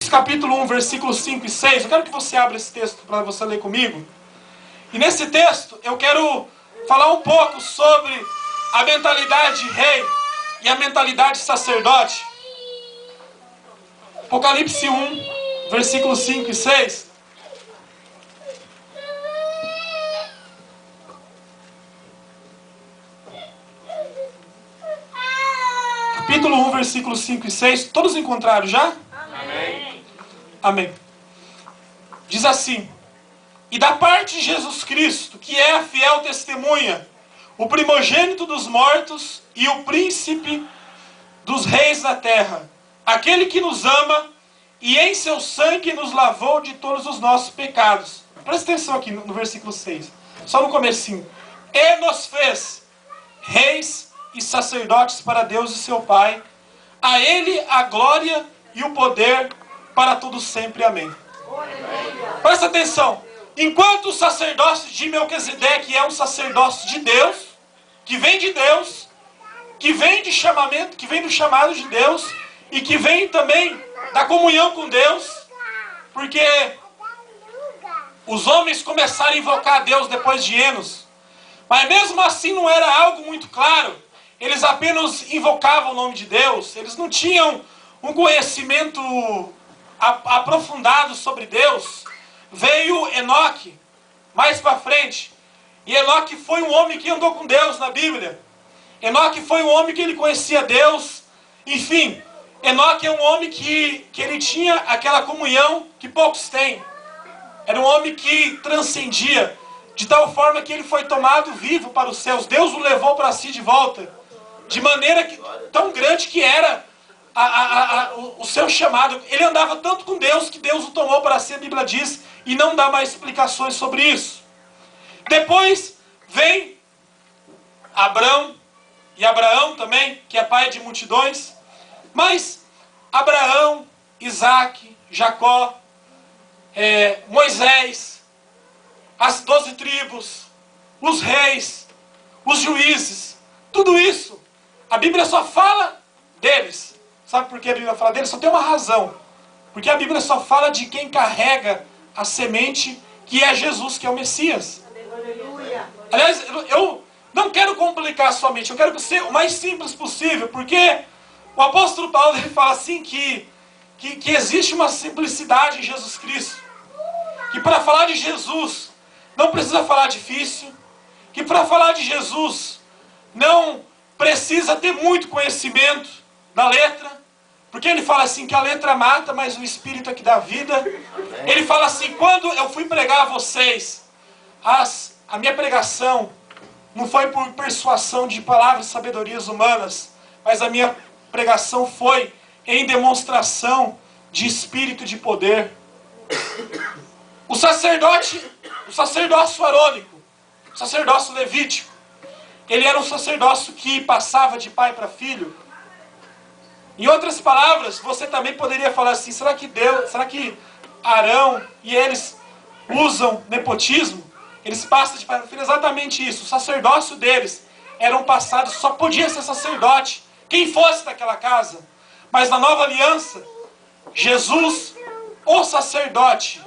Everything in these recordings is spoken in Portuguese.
Apocalipse capítulo 1, versículos 5 e 6. Eu quero que você abra esse texto para você ler comigo. E nesse texto eu quero falar um pouco sobre a mentalidade de rei e a mentalidade de sacerdote. Apocalipse 1, versículos 5 e 6. Capítulo 1, versículos 5 e 6. Todos encontraram já? Amém. Amém. Diz assim: E da parte de Jesus Cristo, que é a fiel testemunha, o primogênito dos mortos e o príncipe dos reis da terra, aquele que nos ama e em seu sangue nos lavou de todos os nossos pecados. Presta atenção aqui no versículo 6, só no comecinho. E nos fez reis e sacerdotes para Deus e seu Pai. A Ele a glória e o poder para todos sempre. Amém. Presta atenção. Enquanto o sacerdócio de Melquisedeque é um sacerdócio de Deus, que vem de Deus, que vem de chamamento, que vem do chamado de Deus, e que vem também da comunhão com Deus, porque os homens começaram a invocar a Deus depois de Enos, mas mesmo assim não era algo muito claro. Eles apenas invocavam o nome de Deus, eles não tinham um conhecimento aprofundado sobre Deus. Veio Enoque mais para frente, e Enoque foi um homem que andou com Deus na Bíblia. Enoque foi um homem que ele conhecia Deus. Enfim, Enoque é um homem que ele tinha aquela comunhão que poucos têm. Era um homem que transcendia, de tal forma que ele foi tomado vivo para os céus. Deus o levou para si de volta, de maneira tão grande que era o seu chamado. Ele andava tanto com Deus que Deus o tomou para si, a Bíblia diz, e não dá mais explicações sobre isso. Depois vem Abrão, e Abraão também, que é pai de multidões. Mas Abraão, Isaac, Jacó, Moisés, as 12 tribos, os reis, os juízes, tudo isso, a Bíblia só fala deles. Sabe por que a Bíblia fala deles? Só tem uma razão. Porque a Bíblia só fala de quem carrega a semente, que é Jesus, que é o Messias. Aliás, eu não quero complicar a sua mente, eu quero que seja o mais simples possível, porque o apóstolo Paulo ele fala assim que existe uma simplicidade em Jesus Cristo, que para falar de Jesus não precisa falar difícil, que para falar de Jesus não precisa ter muito conhecimento da letra, porque ele fala assim que a letra mata, mas o Espírito é que dá vida. Ele fala assim: quando eu fui pregar a vocês, a minha pregação não foi por persuasão de palavras e sabedorias humanas, mas a minha pregação foi em demonstração de espírito de poder. O sacerdócio arônico, o sacerdócio levítico, ele era um sacerdócio que passava de pai para filho. Em outras palavras, você também poderia falar assim: será que Arão e eles usam nepotismo? Eles passam de pai para filho. Exatamente isso. O sacerdócio deles era um passado, só podia ser sacerdote quem fosse daquela casa. Mas na nova aliança, Jesus, o sacerdote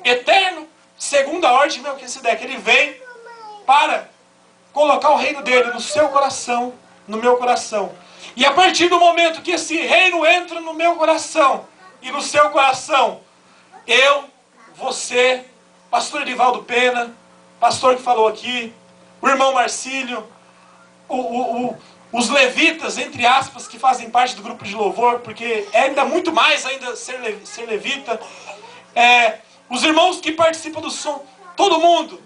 eterno, segundo a ordem de Melquisedeque, ele vem para colocar o reino dele no seu coração, no meu coração. E a partir do momento que esse reino entra no meu coração e no seu coração, eu, você, pastor Edivaldo Pena, pastor que falou aqui, o irmão Marcílio, os levitas, entre aspas, que fazem parte do grupo de louvor, porque é ainda muito mais ainda ser levita, os irmãos que participam do som, todo mundo,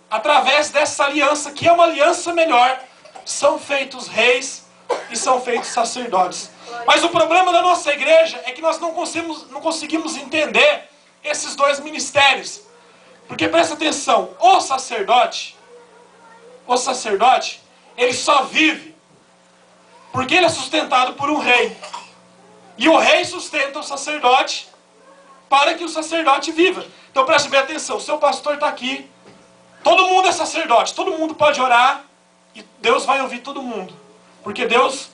através dessa aliança, que é uma aliança melhor, são feitos reis e são feitos sacerdotes. Mas o problema da nossa igreja é que nós não conseguimos entender esses dois ministérios. Porque presta atenção, o sacerdote, ele só vive porque ele é sustentado por um rei. E o rei sustenta o sacerdote para que o sacerdote viva. Então preste bem atenção, o seu pastor está aqui, todo mundo é sacerdote, todo mundo pode orar e Deus vai ouvir todo mundo. Porque Deus,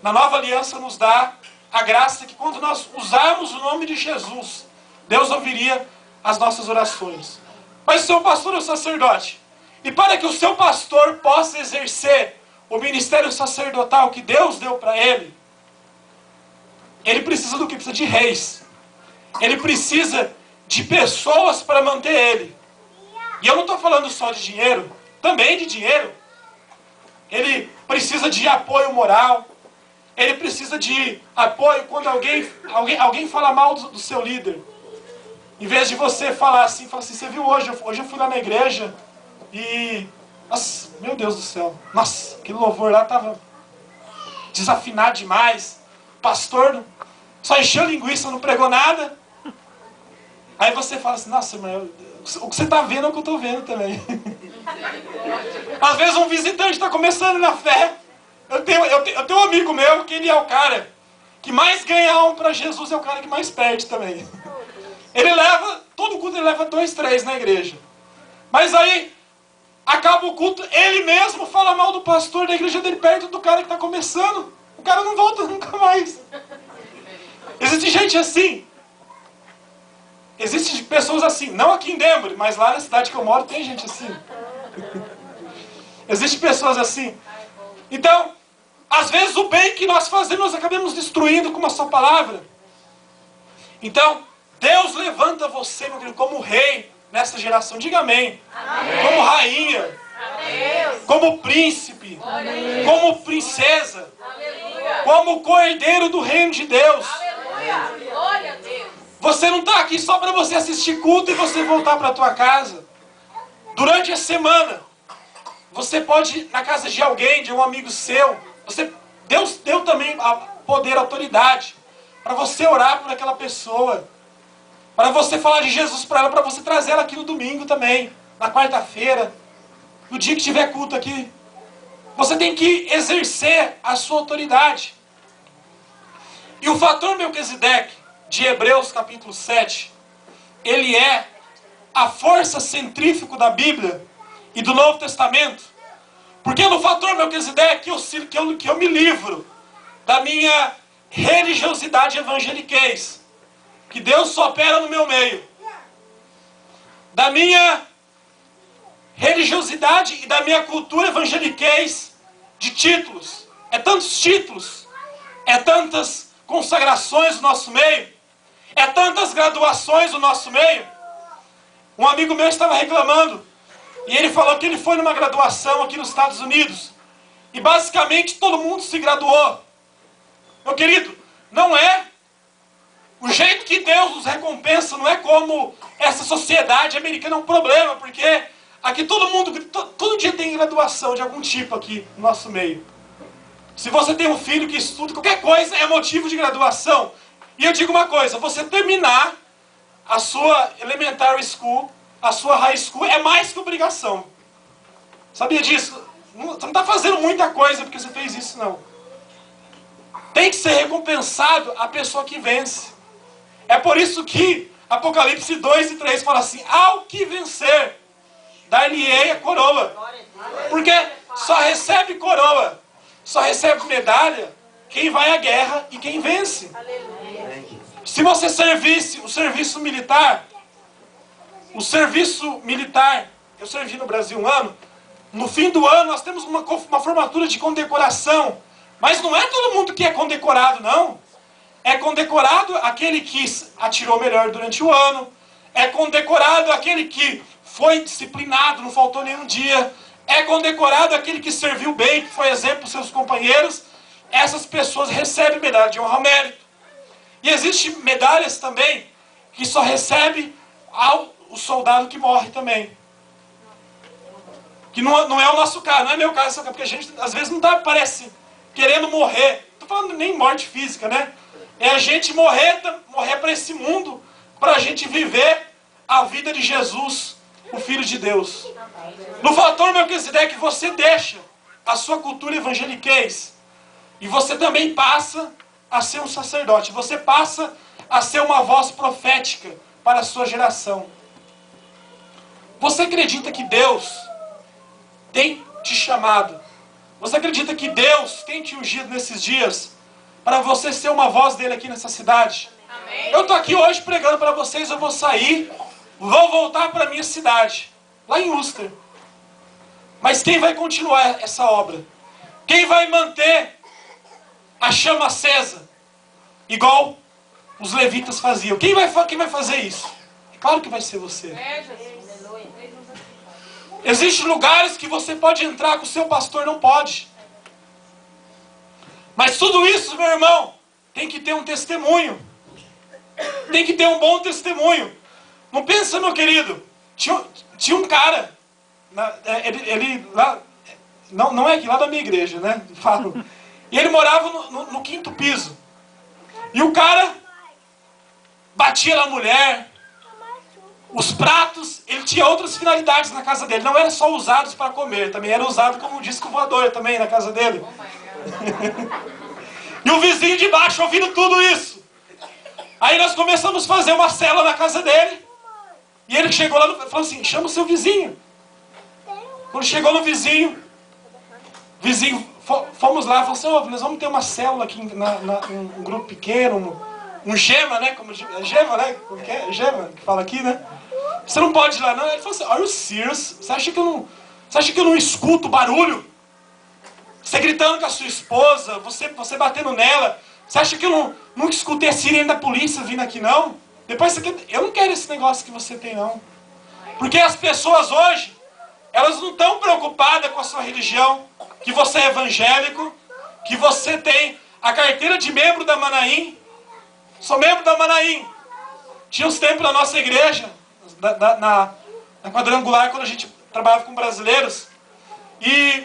na nova aliança, nos dá a graça que quando nós usarmos o nome de Jesus, Deus ouviria as nossas orações. Mas o seu pastor é o sacerdote. E para que o seu pastor possa exercer o ministério sacerdotal que Deus deu para ele, ele precisa do que? Precisa de reis. Ele precisa de pessoas para manter ele. E eu não estou falando só de dinheiro, também de dinheiro. Ele precisa de apoio moral. Ele precisa de apoio quando alguém fala mal do seu líder. Em vez de você falar assim, você viu hoje eu fui lá na igreja e... Nossa, meu Deus do céu. Nossa, aquele louvor lá estava desafinado demais. O pastor só encheu linguiça, não pregou nada. Aí você fala assim, nossa, mas o que você está vendo é o que eu estou vendo também. Às vezes um visitante está começando na fé. Eu tenho um amigo meu que ele é o cara que mais ganha alma para Jesus, é o cara que mais perde também. Ele leva, todo culto ele leva 2, 3 na igreja. Mas aí, acaba o culto, ele mesmo fala mal do pastor da igreja dele perto do cara que está começando. O cara não volta nunca mais. Existe gente assim. Existem pessoas assim. Não aqui em Denver, mas lá na cidade que eu moro tem gente assim. Existem pessoas assim. Então, às vezes o bem que nós fazemos, nós acabamos destruindo com uma só palavra. Então, Deus levanta você, meu querido, como rei nessa geração. Diga amém. Amém. Como rainha. Amém. Como príncipe. Amém. Como princesa. Aleluia. Como cordeiro do reino de Deus. Aleluia. Glória a Deus. Você não está aqui só para você assistir culto e você voltar para a tua casa. Durante a semana, você pode ir na casa de alguém, de um amigo seu. Deus deu também poder, autoridade para você orar por aquela pessoa. Para você falar de Jesus para ela, para você trazer ela aqui no domingo também, na quarta-feira, no dia que tiver culto aqui. Você tem que exercer a sua autoridade. E o fator Melquisedeque, de Hebreus capítulo 7, ele é a força centrífuga da Bíblia e do Novo Testamento. Porque no fator Melquisedeque que eu me livro da minha religiosidade evangeliquez, que Deus só opera no meu meio, da minha religiosidade e da minha cultura evangeliquez de títulos. É tantos títulos, é tantas consagrações no nosso meio, é tantas graduações no nosso meio. Um amigo meu estava reclamando, e ele falou que ele foi numa graduação aqui nos Estados Unidos, e basicamente todo mundo se graduou. Meu querido, não é o jeito que Deus nos recompensa, não é como essa sociedade americana. É um problema, porque aqui todo dia tem graduação de algum tipo aqui no nosso meio. Se você tem um filho que estuda, qualquer coisa é motivo de graduação. E eu digo uma coisa, você terminar a sua elementary school, a sua high school, é mais que obrigação. Sabia disso? Você não está fazendo muita coisa porque você fez isso, não. Tem que ser recompensado a pessoa que vence. É por isso que Apocalipse 2 e 3 fala assim, ao que vencer, dar-lhe-ei a coroa. Porque só recebe coroa, só recebe medalha quem vai à guerra e quem vence. Se você servisse o serviço militar, eu servi no Brasil um ano, no fim do ano nós temos uma formatura de condecoração, mas não é todo mundo que é condecorado, não. É condecorado aquele que atirou melhor durante o ano, é condecorado aquele que foi disciplinado, não faltou nenhum dia, é condecorado aquele que serviu bem, que foi exemplo para seus companheiros. Essas pessoas recebem medalha de honra ao mérito. E existem medalhas também que só recebe o soldado que morre também. Que não é o nosso caso, não é meu caso, porque a gente às vezes não está, parece, querendo morrer. Não estou falando nem morte física, né? É a gente morrer para esse mundo, para a gente viver a vida de Jesus, o Filho de Deus. No fator Melquisedeque, você deixa a sua cultura evangeliquez e você também passa a ser um sacerdote. Você passa a ser uma voz profética para a sua geração. Você acredita que Deus tem te chamado? Você acredita que Deus tem te ungido nesses dias para você ser uma voz dele aqui nessa cidade. Amém. Eu estou aqui hoje pregando para vocês, eu vou sair, vou voltar para a minha cidade, lá em Uster. Mas quem vai continuar essa obra? Quem vai manter a chama acesa? Igual os levitas faziam. Quem vai fazer isso? É claro que vai ser você. Existem lugares que você pode entrar que o seu pastor não pode. Mas tudo isso, meu irmão, tem que ter um testemunho. Tem que ter um bom testemunho. Não pensa, meu querido. Tinha um cara, ele lá, não é aqui, lá da minha igreja, né? Falo. E ele morava no 5º piso. E o cara batia na mulher. Os pratos, ele tinha outras finalidades na casa dele. Não eram só usados para comer, também era usado como disco voador também na casa dele. E o vizinho de baixo ouvindo tudo isso. Aí nós começamos a fazer uma cela na casa dele. E ele chegou lá e falou assim, chama o seu vizinho. Quando chegou no vizinho, fomos lá, falou assim, nós vamos ter uma célula aqui, um grupo pequeno, um gema, né? Gema, né? Como que é? Gema, que fala aqui, né? Você não pode ir lá, não. Ele falou assim, are you serious? Você acha que eu não escuto barulho? Você gritando com a sua esposa, você batendo nela. Você acha que eu nunca escutei a sirene da polícia vindo aqui, não? Depois você quer... Eu não quero esse negócio que você tem, não. Porque as pessoas hoje, elas não estão preocupadas com a sua religião, que você é evangélico, que você tem a carteira de membro da Manaim. Sou membro da Manaim. Tinha uns tempos na nossa igreja, na quadrangular, quando a gente trabalhava com brasileiros. E